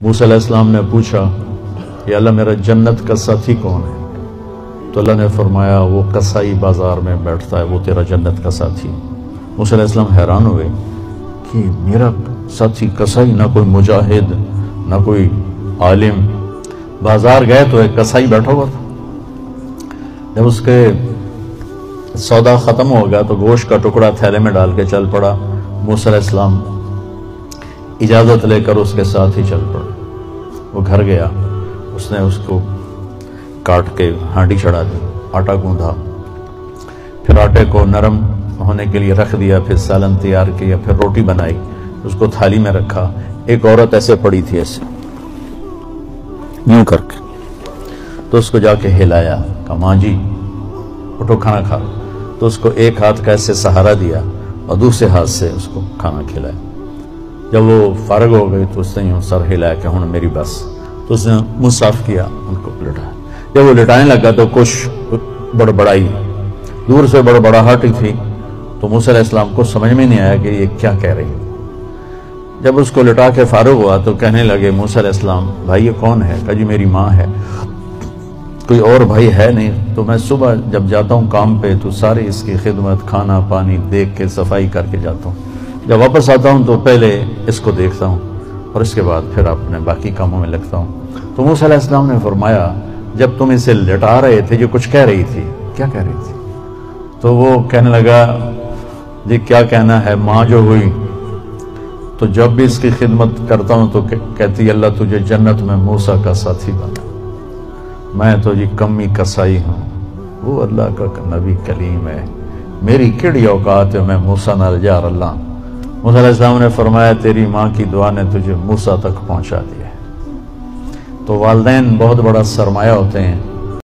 موسیٰ علیہ السلام نے پوچھا کہ اللہ میرا جنت کا ساتھی کون ہے؟ تو اللہ نے فرمایا وہ کسائی بازار میں بیٹھتا ہے، وہ تیرا جنت کا ساتھی۔ موسیٰ علیہ السلام حیران ہوئے کہ میرا ساتھی کسائی، نہ کوئی مجاہد نہ کوئی عالم۔ بازار گئے تو ایک کسائی بیٹھا ہوا تھا۔ جب اس کے سودا ختم ہو گیا تو گوشت کا ٹکڑا تھیلے میں ڈال کے چل پڑا۔ موسیٰ علیہ السلام اجازت لے کر اس کے ساتھ ہی چل پڑے۔ وہ گھر گیا، اس نے اس کو کاٹ کے ہانڈی چڑھا دی، آٹا گوندھا، پھر آٹے کو نرم ہونے کے لیے رکھ دیا، پھر سالن تیار کیا، پھر روٹی بنائی، اس کو تھالی میں رکھا۔ ایک عورت ایسے پڑی تھی، ایسے یوں کر کے، تو اس کو جا کے ہلایا، کہا ماں جی اٹھو کھانا کھا۔ تو اس کو ایک ہاتھ کا ایسے سہارا دیا اور دوسرے ہاتھ سے اس کو کھانا کھلایا۔ جب وہ فارغ ہو گئی تو اس نے یوں سر ہلایا کہ ہن میری بس، تو اس نے منہ صاف کیا، ان کو لٹایا۔ جب وہ لٹانے لگا تو کچھ بڑبڑائی، دور سے بڑبڑاہٹ ہی تھی، تو موسیٰ علیہ السلام کو سمجھ میں نہیں آیا کہ یہ کیا کہہ رہی ہے۔ جب اس کو لٹا کے فارغ ہوا تو کہنے لگے موسیٰ علیہ السلام بھائی یہ کون ہے؟ کہا جی میری ماں ہے، کوئی اور بھائی ہے نہیں، تو میں صبح جب جاتا ہوں کام پہ تو ساری اس کی خدمت، کھانا پانی دیکھ کے صفائی کر کے جاتا ہوں، جب واپس آتا ہوں تو پہلے اس کو دیکھتا ہوں اور اس کے بعد پھر اپنے باقی کاموں میں لگتا ہوں۔ تو موسیٰ علیہ السلام نے فرمایا جب تم اسے لٹا رہے تھے یہ کچھ کہہ رہی تھی، کیا کہہ رہی تھی؟ تو وہ کہنے لگا جی کیا کہنا ہے، ماں جو ہوئی تو جب بھی اس کی خدمت کرتا ہوں تو کہتی اللہ تجھے جنت میں موسیٰ کا ساتھی بنا، میں تو جی کمی کسائی ہوں، وہ اللہ کا نبی کلیم ہے، میری کیڑی اوقات ہے میں موسیٰ نال جار اللہ۔ موسیٰ علیہ السلام نے فرمایا تیری ماں کی دعا نے تجھے موسیٰ تک پہنچا دیا ہے۔ تو والدین بہت بڑا سرمایہ ہوتے ہیں۔